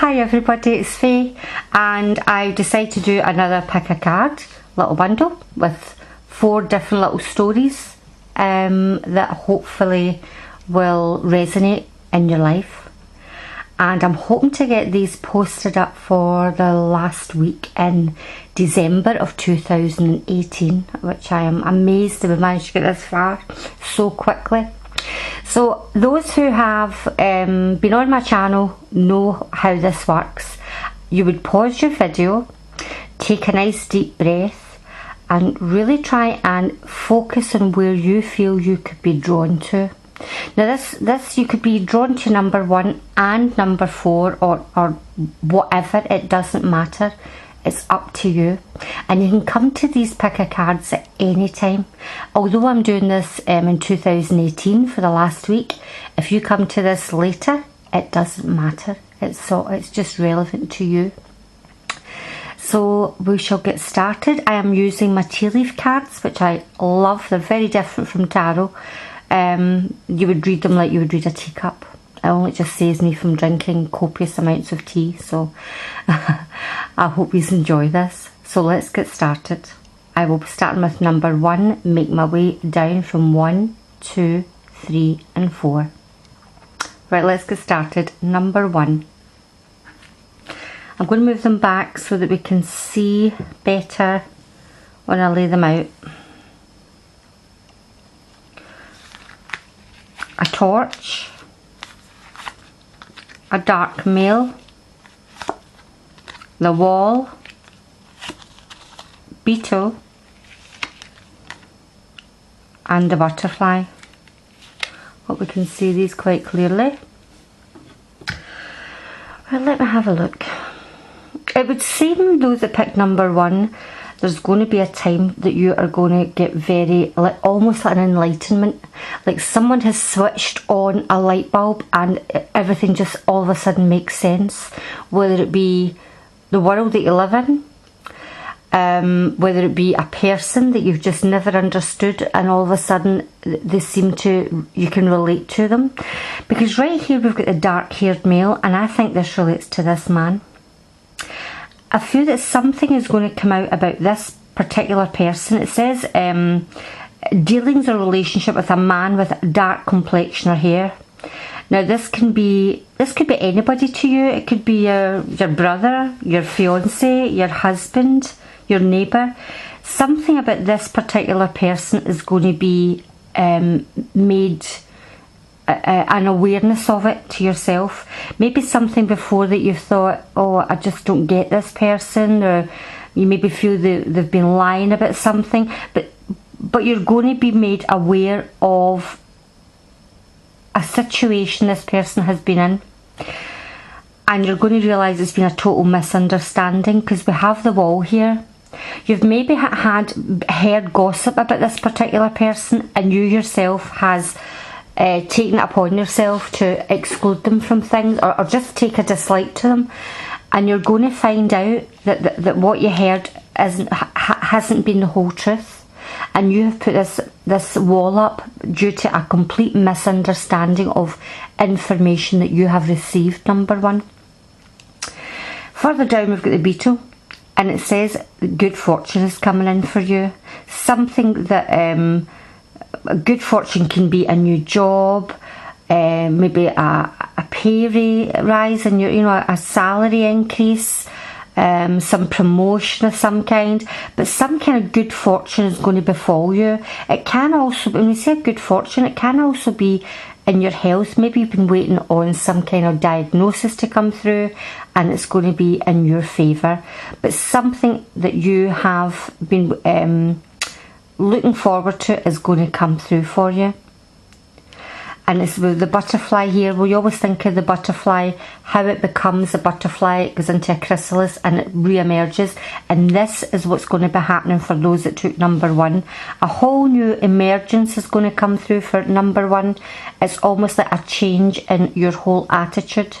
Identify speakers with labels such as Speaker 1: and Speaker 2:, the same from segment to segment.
Speaker 1: Hi everybody, it's Faye, and I decided to do another pick a card little bundle with 4 different little stories that hopefully will resonate in your life. And I'm hoping to get these posted up for the last week in December of 2018, which I am amazed that we managed to get this far so quickly. So those who have been on my channel know how this works. You would pause your video, take a nice deep breath, and really try and focus on where you feel you could be drawn to. Now this you could be drawn to number 1 and number 4 or whatever, it doesn't matter. It's up to you, and you can come to these picker cards at any time. Although I'm doing this in 2018 for the last week, if you come to this later, it doesn't matter. It's just relevant to you. So we shall get started. I am using my tea leaf cards, which I love. They're very different from tarot. You would read them like you would read a teacup. It only just saves me from drinking copious amounts of tea, so I hope you enjoy this. So let's get started. I will be starting with number 1, make my way down from 1, 2, 3 and 4. Right, let's get started. Number 1. I'm going to move them back so that we can see better when I lay them out. A torch, a dark male, the wall, beetle, and the butterfly. Hope we can see these quite clearly. Well, let me have a look. It would seem, those that picked number 1, there's going to be a time that you are going to get very, like almost like an enlightenment. Like someone has switched on a light bulb and everything just all of a sudden makes sense. Whether it be the world that you live in, whether it be a person that you've just never understood and all of a sudden they seem to, you can relate to them. Because right here we've got the dark haired male, and I think this relates to this man. I feel that something is going to come out about this particular person. It says dealings or relationship with a man with dark complexion or hair. Now this could be anybody to you. It could be your brother, your fiance, your husband, your neighbour. Something about this particular person is going to be made an awareness of it to yourself. Maybe something before that you've thought, oh, I just don't get this person, or you maybe feel they've been lying about something, but you're going to be made aware of a situation this person has been in, and you're going to realise it's been a total misunderstanding, because we have the wall here. You've maybe heard gossip about this particular person, and you yourself has taken it upon yourself to exclude them from things, or just take a dislike to them, and you're going to find out that what you heard hasn't been the whole truth, and you have put this wall up due to a complete misunderstanding of information that you have received. Number 1. Further down we've got the beetle, and it says good fortune is coming in for you. Something that good fortune can be a new job, maybe a pay rise, and a salary increase, some promotion of some kind, but some kind of good fortune is going to befall you. It can also, when we say good fortune, it can also be in your health. Maybe you've been waiting on some kind of diagnosis to come through, and it's going to be in your favour, but something that you have been looking forward to is going to come through for you. And it's with the butterfly here. We always think of the butterfly, how it becomes a butterfly. It goes into a chrysalis and it re-emerges, and this is what's going to be happening for those that took number 1. A whole new emergence is going to come through for number 1. It's almost like a change in your whole attitude,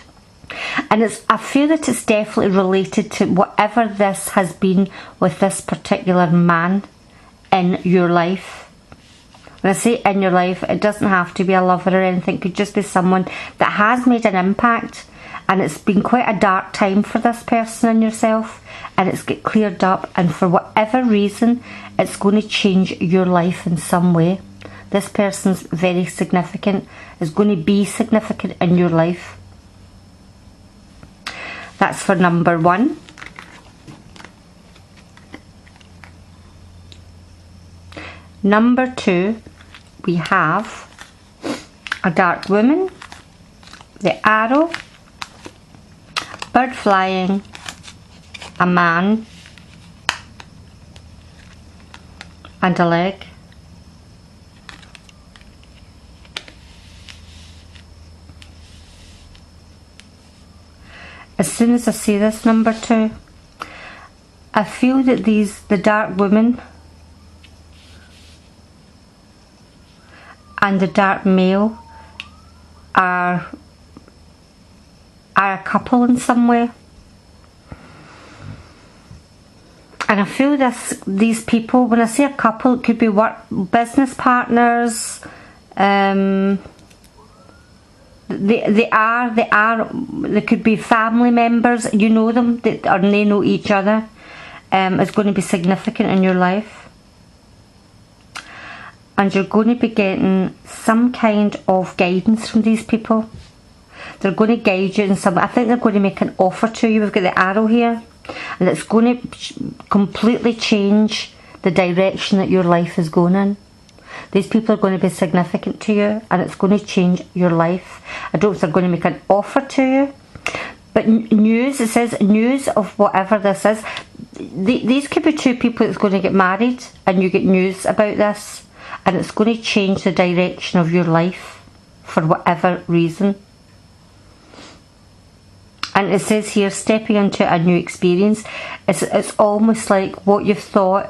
Speaker 1: and I feel that it's definitely related to whatever this has been with this particular man in your life. When I say in your life, it doesn't have to be a lover or anything. It could just be someone that has made an impact and it's been quite a dark time for this person and yourself, and it's get cleared up, and for whatever reason it's going to change your life in some way. This person's very significant, is going to be significant in your life. That's for number 1. Number 2, we have a dark woman, the arrow, bird flying, a man, and a leg. As soon as I see this number 2, I feel that the dark woman and the dark male are a couple in some way. And I feel these people, when I say a couple, it could be business partners. They could be family members. You know them, or they know each other. It's going to be significant in your life. And you're going to be getting some kind of guidance from these people. They're going to guide you in some. I think they're going to make an offer to you. We've got the arrow here, and it's going to completely change the direction that your life is going in. These people are going to be significant to you, and it's going to change your life. I don't know if they're going to make an offer to you, but news, it says news of whatever this is. These could be 2 people that's going to get married, and you get news about this, and it's going to change the direction of your life for whatever reason. And it says here, stepping into a new experience. It's almost like what you thought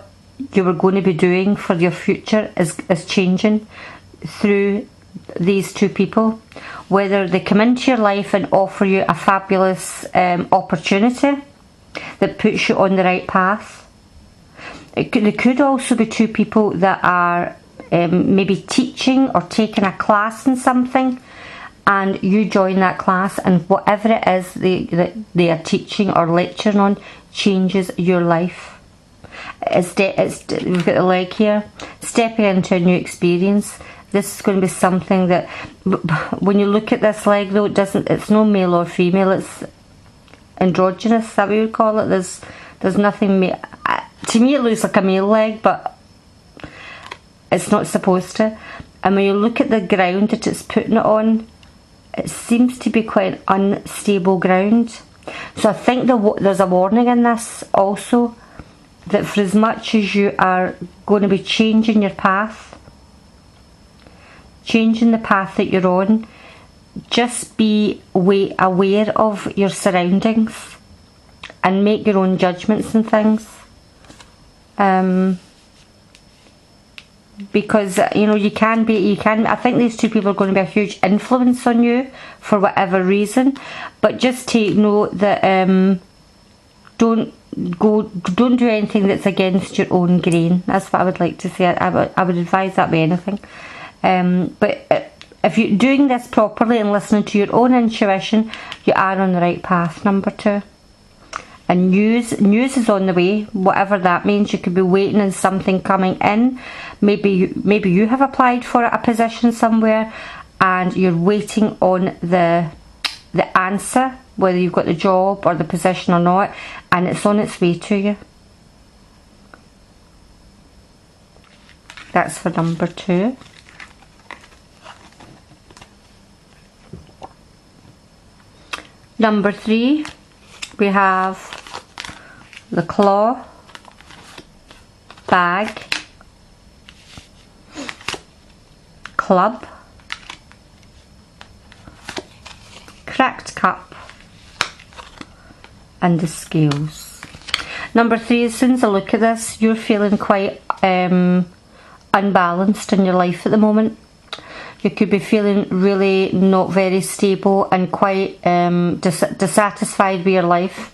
Speaker 1: you were going to be doing for your future is changing through these 2 people. Whether they come into your life and offer you a fabulous opportunity that puts you on the right path. There could also be 2 people that are maybe teaching or taking a class in something, and you join that class, and whatever it is they are teaching or lecturing on changes your life. We've got the leg here, stepping into a new experience. This is going to be something that, when you look at this leg though, it's no male or female, it's androgynous, is that what you would call it? There's nothing, to me it looks like a male leg, but it's not supposed to. And when you look at the ground that it's putting it on, it seems to be quite unstable ground. So I think there's a warning in this also, that for as much as you are going to be changing your path, changing the path that you're on, just be aware of your surroundings and make your own judgments and things. Because you can I think these 2 people are going to be a huge influence on you for whatever reason, but just take note that don't do anything that's against your own grain. That's what I would like to say. I would advise that with anything. But if you're doing this properly and listening to your own intuition, you are on the right path, number 2. And news is on the way, whatever that means. You could be waiting on something coming in. Maybe you have applied for a position somewhere, and you're waiting on the answer, whether you've got the job or the position or not, and it's on its way to you. That's for number 2. Number 3, we have the claw, bag, club, cracked cup, and the scales. Number 3, as soon as I look at this, you're feeling quite unbalanced in your life at the moment. You could be feeling really not very stable and quite dissatisfied with your life.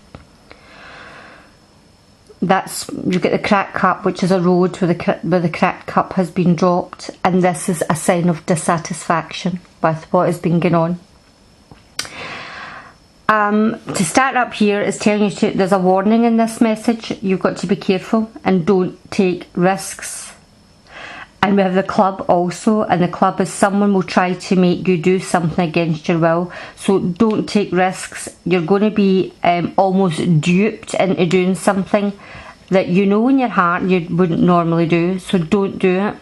Speaker 1: You get the cracked cup, which is a road where the cracked cup has been dropped, and this is a sign of dissatisfaction with what has been going on. To start up here, it's telling you there's a warning in this message. You've got to be careful and don't take risks. And we have the club also, and the club is someone will try to make you do something against your will. So don't take risks. You're going to be almost duped into doing something that you know in your heart you wouldn't normally do. So don't do it,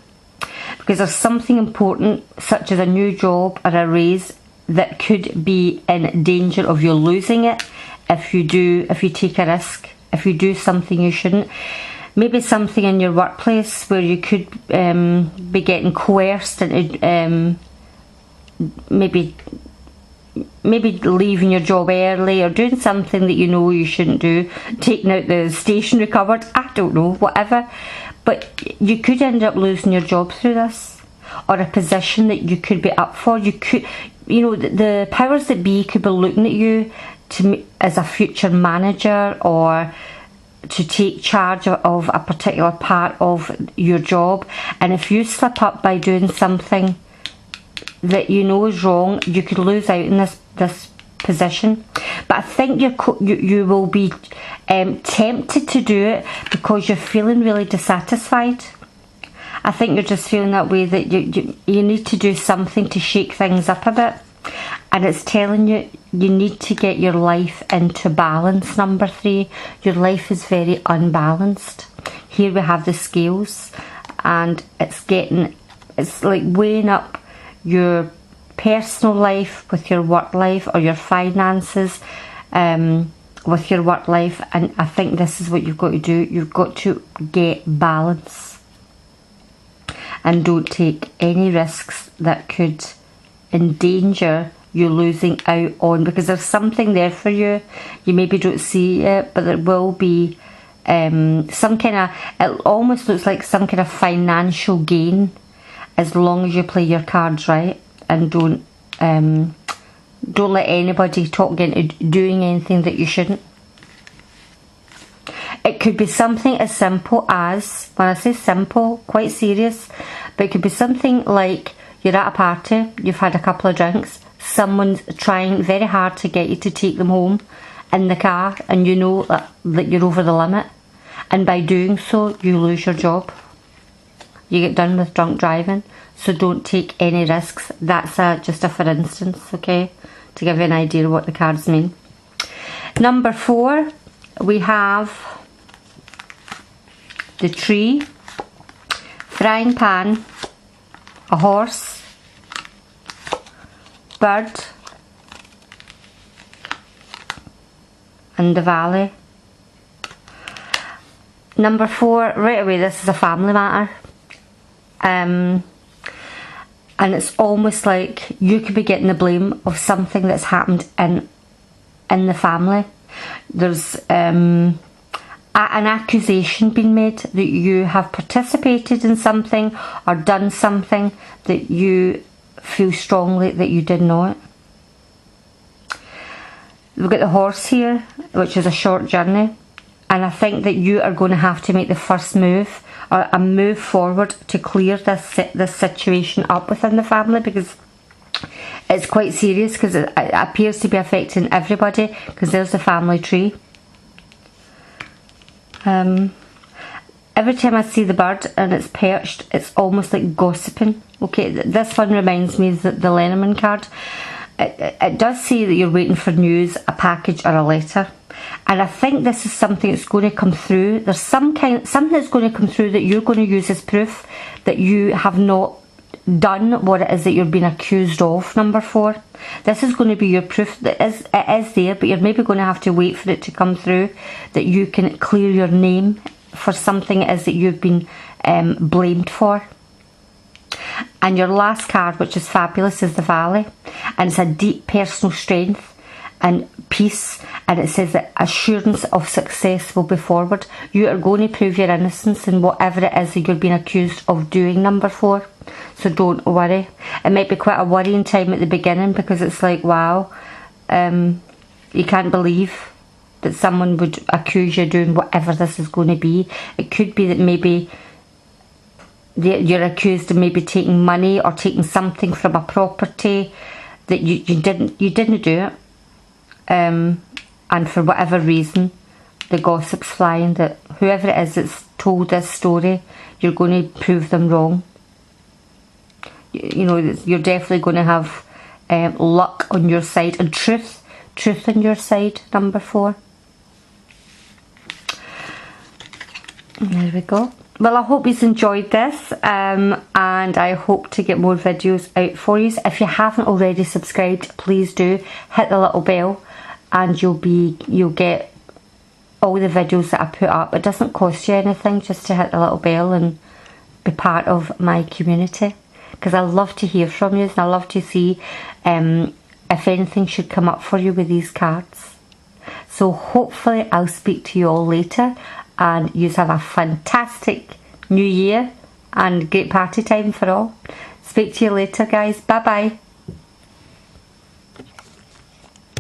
Speaker 1: because there's something important, such as a new job or a raise, that could be in danger of you losing it if you take a risk, if you do something you shouldn't. Maybe something in your workplace where you could be getting coerced into maybe leaving your job early, or doing something that you know you shouldn't do, taking out the stationery cupboard, I don't know, whatever. But you could end up losing your job through this, or a position that you could be up for. You could, you know, the powers that be could be looking at you as a future manager, or to take charge of a particular part of your job. And if you slip up by doing something that you know is wrong, you could lose out in this position. But I think you will be tempted to do it because you're feeling really dissatisfied. I think you're just feeling that way, that you need to do something to shake things up a bit. And it's telling you need to get your life into balance, number 3. Your life is very unbalanced. Here we have the scales, and it's like weighing up your personal life with your work life, or your finances with your work life. And I think this is what you've got to do. You've got to get balance, and don't take any risks that could endanger you losing out on, because there's something there for you. You maybe don't see it, but there will be some kind of, it almost looks like some kind of financial gain, as long as you play your cards right and don't let anybody talk you into doing anything that you shouldn't. It could be something as simple as, when I say simple, quite serious, but it could be something like you're at a party, you've had a couple of drinks, someone's trying very hard to get you to take them home in the car, and you know that you're over the limit, and by doing so you lose your job. You get done with drunk driving. So don't take any risks. That's just a for instance, okay, to give you an idea of what the cards mean. Number 4, we have the tree, frying pan, a horse, bird, and the valley. Number 4, right away, this is a family matter. And it's almost like you could be getting the blame of something that's happened in the family. There's an accusation being made that you have participated in something or done something that you feel strongly that you did not. We've got the horse here, which is a short journey, and I think that you are going to have to make the first move, or a move forward, to clear this situation up within the family, because it's quite serious, because it appears to be affecting everybody, because there's the family tree. Every time I see the bird and it's perched, it's almost like gossiping. Okay, this one reminds me of the Lenormand card. It does say that you're waiting for news, a package or a letter. And I think this is something that's going to come through. There's something that's going to come through that you're going to use as proof that you have not done what it is that you're being accused of, number 4. This is going to be your proof that it is there, but you're maybe going to have to wait for it to come through, that you can clear your name for something it is that you've been blamed for. And your last card, which is fabulous, is the Valley, and it's a deep personal strength and peace, and it says that assurance of success will be forward. You are going to prove your innocence in whatever it is that you're being accused of doing, number 4. So don't worry. It might be quite a worrying time at the beginning, because it's like, wow, you can't believe that someone would accuse you of doing whatever this is going to be. It could be that maybe you're accused of maybe taking money or taking something from a property that you didn't do it. and for whatever reason the gossip's flying, that whoever it is that's told this story, you're going to prove them wrong. You know, you're definitely going to have luck on your side and truth on your side, number 4. There we go. Well, I hope you've enjoyed this, and I hope to get more videos out for you. If you haven't already subscribed, please do hit the little bell, and you'll get all the videos that I put up. It doesn't cost you anything just to hit the little bell and be part of my community, because I love to hear from you, and I love to see if anything should come up for you with these cards. So hopefully I'll speak to you all later, and you have a fantastic new year and great party time for all. Speak to you later, guys. Bye bye.